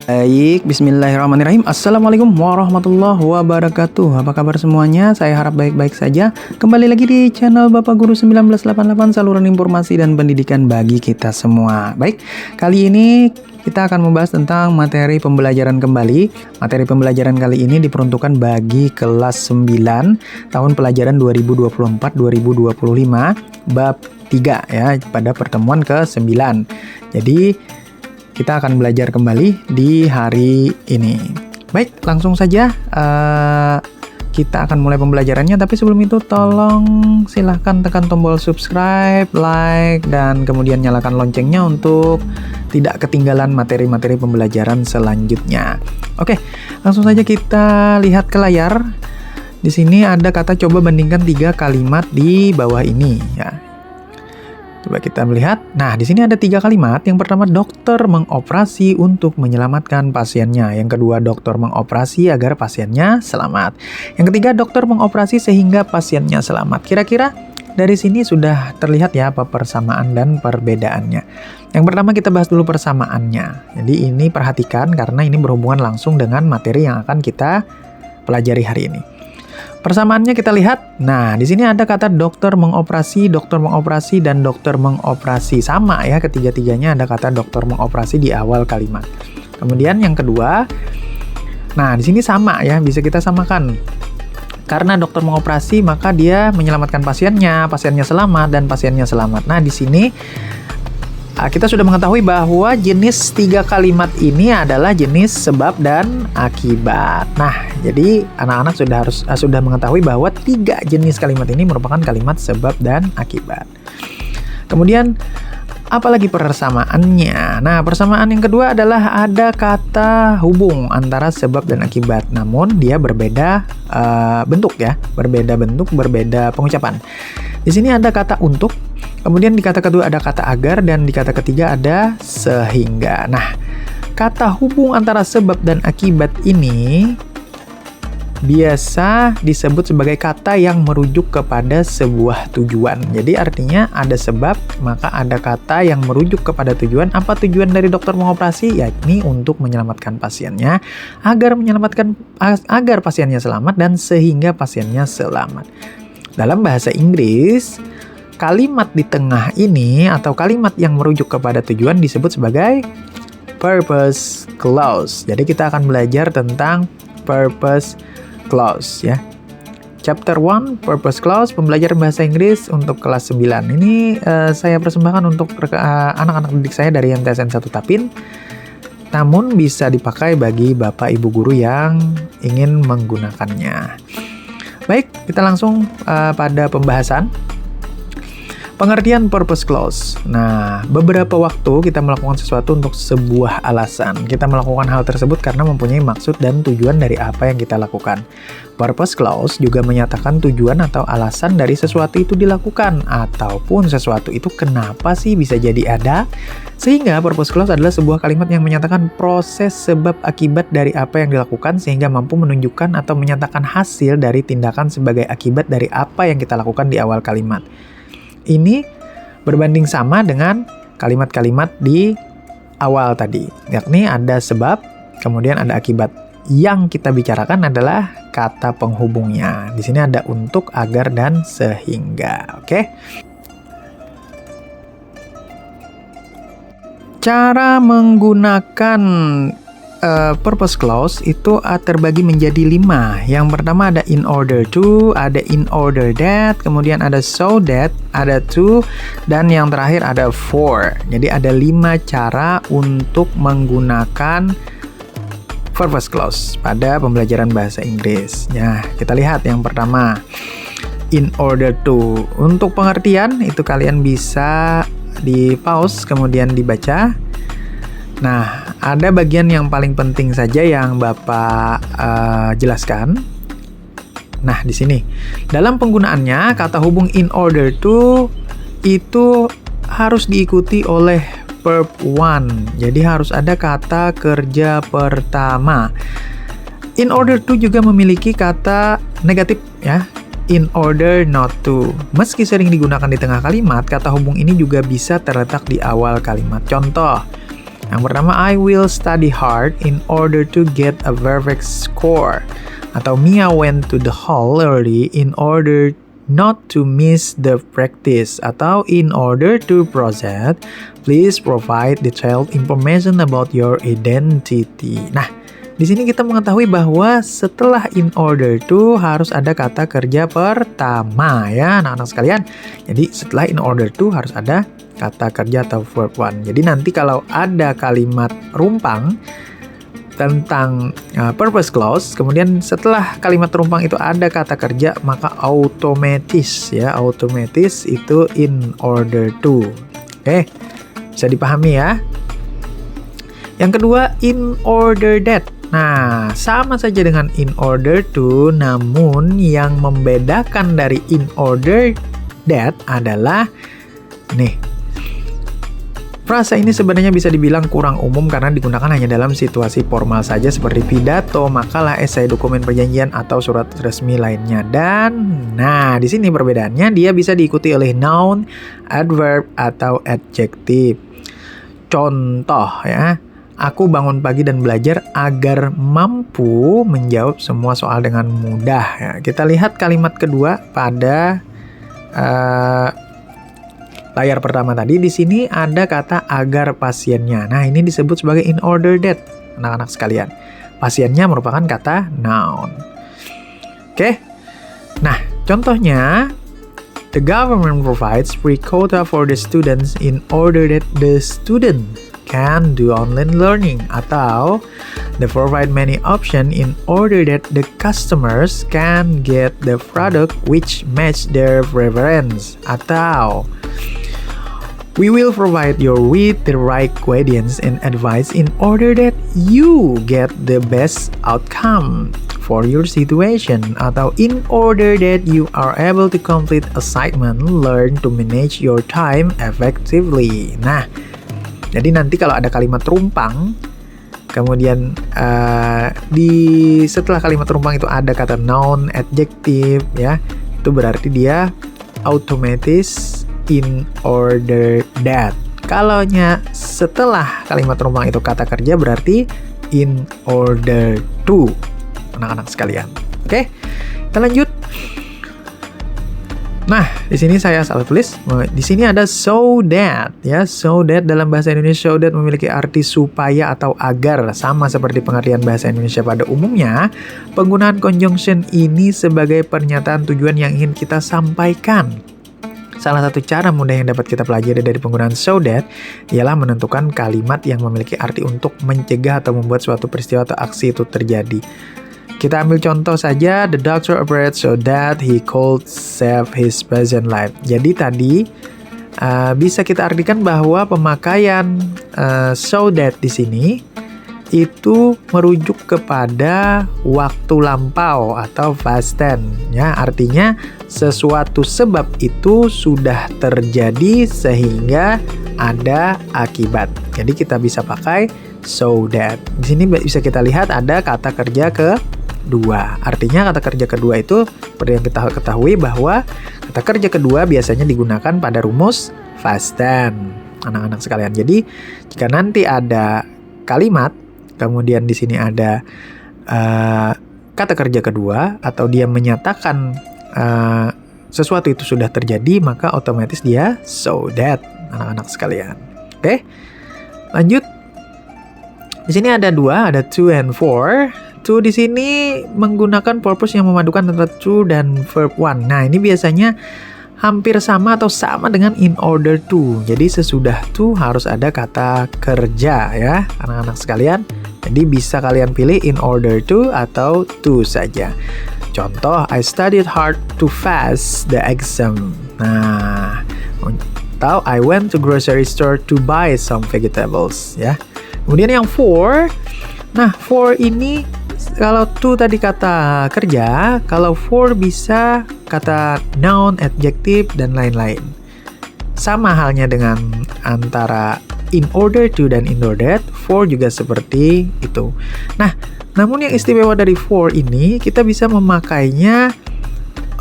Baik, bismillahirrahmanirrahim. Assalamualaikum warahmatullahi wabarakatuh. Apa kabar semuanya? Saya harap baik-baik saja. Kembali lagi di channel Bapak Guru 1988, saluran informasi dan pendidikan bagi kita semua. Baik, kali ini kita akan membahas tentang materi pembelajaran kembali. Materi pembelajaran kali ini diperuntukkan bagi kelas 9 tahun pelajaran 2024-2025 bab 3 ya, pada pertemuan ke-9. Jadi kita akan belajar kembali di hari ini. Baik, langsung saja kita akan mulai pembelajarannya. Tapi sebelum itu tolong silahkan tekan tombol subscribe, like, dan kemudian nyalakan loncengnya untuk tidak ketinggalan materi-materi pembelajaran selanjutnya. Oke, langsung saja kita lihat ke layar. Di sini ada kata coba bandingkan 3 kalimat di bawah ini ya. Coba kita melihat. Nah, di sini ada 3 kalimat. Yang pertama, dokter mengoperasi untuk menyelamatkan pasiennya. Yang kedua, dokter mengoperasi agar pasiennya selamat. Yang ketiga, dokter mengoperasi sehingga pasiennya selamat. Kira-kira dari sini sudah terlihat ya apa persamaan dan perbedaannya. Yang pertama kita bahas dulu persamaannya. Jadi ini perhatikan karena ini berhubungan langsung dengan materi yang akan kita pelajari hari ini. Persamaannya kita lihat. Nah, di sini ada kata dokter mengoperasi, dan dokter mengoperasi. Sama ya, ketiga-tiganya ada kata dokter mengoperasi di awal kalimat. Kemudian yang kedua, nah di sini sama ya, bisa kita samakan. Karena dokter mengoperasi, maka dia menyelamatkan pasiennya selamat, dan pasiennya selamat. Nah, di sini kita sudah mengetahui bahwa jenis 3 kalimat ini adalah jenis sebab dan akibat. Nah, jadi anak-anak sudah mengetahui bahwa 3 jenis kalimat ini merupakan kalimat sebab dan akibat. Kemudian, apalagi persamaannya? Nah, persamaan yang kedua adalah ada kata hubung antara sebab dan akibat. Namun, dia berbeda bentuk ya. Berbeda bentuk, berbeda pengucapan. Di sini ada kata untuk, kemudian di kata kedua ada kata agar, dan di kata ketiga ada sehingga. Nah, kata hubung antara sebab dan akibat ini biasa disebut sebagai kata yang merujuk kepada sebuah tujuan. Jadi artinya ada sebab, maka ada kata yang merujuk kepada tujuan. Apa tujuan dari dokter mengoperasi? Yakni untuk menyelamatkan pasiennya, agar pasiennya selamat, dan sehingga pasiennya selamat. Dalam bahasa Inggris, kalimat di tengah ini atau kalimat yang merujuk kepada tujuan disebut sebagai purpose clause. Jadi kita akan belajar tentang purpose clause ya. Chapter 1 purpose clause, pembelajaran bahasa Inggris untuk kelas 9. Ini saya persembahkan untuk anak-anak didik saya dari MTSN 1 Tapin. Namun bisa dipakai bagi Bapak Ibu guru yang ingin menggunakannya. Baik, kita langsung pada pembahasan. Pengertian purpose clause. Nah, beberapa waktu kita melakukan sesuatu untuk sebuah alasan. Kita melakukan hal tersebut karena mempunyai maksud dan tujuan dari apa yang kita lakukan. Purpose clause juga menyatakan tujuan atau alasan dari sesuatu itu dilakukan, ataupun sesuatu itu kenapa sih bisa jadi ada. Sehingga purpose clause adalah sebuah kalimat yang menyatakan proses sebab akibat dari apa yang dilakukan, sehingga mampu menunjukkan atau menyatakan hasil dari tindakan sebagai akibat dari apa yang kita lakukan di awal kalimat. Ini berbanding sama dengan kalimat-kalimat di awal tadi, yakni ada sebab, kemudian ada akibat. Yang kita bicarakan adalah kata penghubungnya. Di sini ada untuk, agar, dan sehingga. Oke? Cara menggunakan purpose clause itu terbagi menjadi 5. Yang pertama ada in order to, ada in order that, kemudian ada so that, ada to, dan yang terakhir ada for. Jadi ada 5 cara untuk menggunakan purpose clause pada pembelajaran bahasa Inggris. Ya, kita lihat yang pertama, in order to. Untuk pengertian itu kalian bisa di pause kemudian dibaca. Nah, ada bagian yang paling penting saja yang Bapak jelaskan. Nah, di sini. Dalam penggunaannya, kata hubung in order to itu harus diikuti oleh verb one. Jadi harus ada kata kerja pertama. In order to juga memiliki kata negatif ya. In order not to. Meski sering digunakan di tengah kalimat, kata hubung ini juga bisa terletak di awal kalimat. Contoh, Yang pertama, I will study hard in order to get a perfect score. Atau Mia went to the hall early in order not to miss the practice. Atau in order to proceed, please provide detailed information about your identity. Nah, di sini kita mengetahui bahwa setelah in order to harus ada kata kerja pertama ya anak-anak sekalian. Jadi setelah in order to harus ada kata kerja atau verb one. Jadi nanti kalau ada kalimat rumpang tentang purpose clause, kemudian setelah kalimat rumpang itu ada kata kerja, maka otomatis itu in order to. Oke, bisa dipahami ya. Yang kedua, in order that. Nah, sama saja dengan in order to, namun yang membedakan dari in order that adalah nih. Frasa ini sebenarnya bisa dibilang kurang umum karena digunakan hanya dalam situasi formal saja seperti pidato, makalah, esai, dokumen perjanjian, atau surat resmi lainnya. Dan, nah di sini perbedaannya dia bisa diikuti oleh noun, adverb, atau adjective. Contoh ya, aku bangun pagi dan belajar agar mampu menjawab semua soal dengan mudah. Ya, kita lihat kalimat kedua pada layar pertama tadi. Di sini ada kata agar pasiennya. Nah, ini disebut sebagai in order that, anak-anak sekalian. Pasiennya merupakan kata noun. Oke. Nah, contohnya, the government provides free quota for the students in order that the student can do online learning. Atau, they provide many options in order that the customers can get the product which match their preference. Atau, we will provide you with the right guidance and advice in order that you get the best outcome for your situation. Atau in order that you are able to complete assignment, learn to manage your time effectively. Nah, jadi nanti kalau ada kalimat rumpang, kemudian setelah kalimat rumpang itu ada kata noun, adjective, ya, itu berarti dia otomatis in order that. Kalaunya setelah kalimat rumpang itu kata kerja berarti in order to, anak-anak sekalian. Oke, kita lanjut. Nah, di sini saya salah tulis. Di sini ada so that, ya. So that dalam bahasa Indonesia, so that memiliki arti supaya atau agar. Sama seperti pengertian bahasa Indonesia pada umumnya, penggunaan conjunction ini sebagai pernyataan tujuan yang ingin kita sampaikan. Salah satu cara mudah yang dapat kita pelajari dari penggunaan so that ialah menentukan kalimat yang memiliki arti untuk mencegah atau membuat suatu peristiwa atau aksi itu terjadi. Kita ambil contoh saja, the doctor operated so that he could save his patient life. Jadi tadi bisa kita artikan bahwa pemakaian so that di sini itu merujuk kepada waktu lampau atau past tense, ya. Artinya sesuatu sebab itu sudah terjadi sehingga ada akibat. Jadi kita bisa pakai so that. Di sini bisa kita lihat ada kata kerja kedua. Artinya kata kerja kedua itu seperti yang kita ketahui bahwa kata kerja kedua biasanya digunakan pada rumus past tense, anak-anak sekalian. Jadi jika nanti ada kalimat kemudian di sini ada kata kerja kedua atau dia menyatakan sesuatu itu sudah terjadi, maka otomatis dia so that, anak-anak sekalian. Oke, lanjut. Di sini ada dua, ada to and for. To di sini menggunakan purpose yang memadukan antara to dan verb one. Nah, ini biasanya hampir sama atau sama dengan in order to. Jadi sesudah to harus ada kata kerja, ya, anak-anak sekalian. Jadi bisa kalian pilih in order to atau to saja. Contoh, I studied hard to pass the exam. Nah, atau I went to grocery store to buy some vegetables, ya. Kemudian yang for. Nah, for ini kalau to tadi kata kerja, kalau for bisa kata noun, adjective, dan lain-lain. Sama halnya dengan antara in order to dan in order that, for juga seperti itu. Nah, namun yang istimewa dari for ini, kita bisa memakainya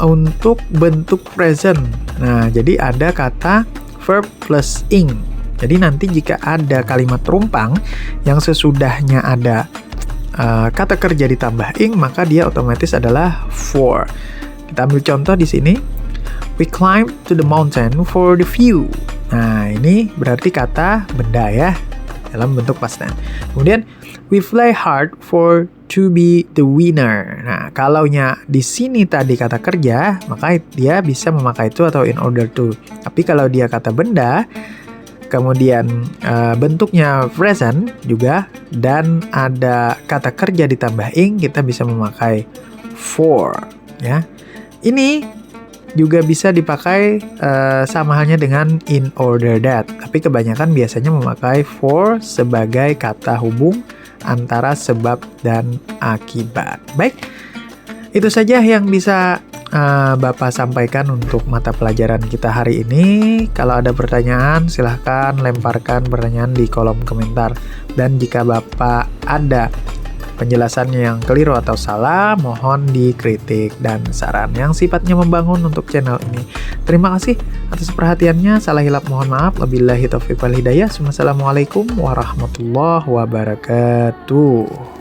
untuk bentuk present. Nah, jadi ada kata verb plus ing. Jadi nanti jika ada kalimat terumpang yang sesudahnya ada kata kerja ditambah ing, maka dia otomatis adalah for. Kita ambil contoh di sini. We climb to the mountain for the view. Nah, ini berarti kata benda ya, dalam bentuk past tense. Kemudian, we fly hard for to be the winner. Nah, kalaunya di sini tadi kata kerja, maka dia bisa memakai to atau in order to. Tapi kalau dia kata benda, kemudian bentuknya present juga, dan ada kata kerja ditambah ing, kita bisa memakai for. Ya, ini juga bisa dipakai sama halnya dengan in order that. Tapi kebanyakan biasanya memakai for sebagai kata hubung antara sebab dan akibat. Baik, itu saja yang bisa Bapak sampaikan untuk mata pelajaran kita hari ini. Kalau ada pertanyaan, silahkan lemparkan pertanyaan di kolom komentar. Dan jika Bapak ada penjelasannya yang keliru atau salah, mohon dikritik dan saran yang sifatnya membangun untuk channel ini. Terima kasih atas perhatiannya. Salah hilap mohon maaf. Wabillahi taufiq wal hidayah. Wassalamualaikum warahmatullahi wabarakatuh.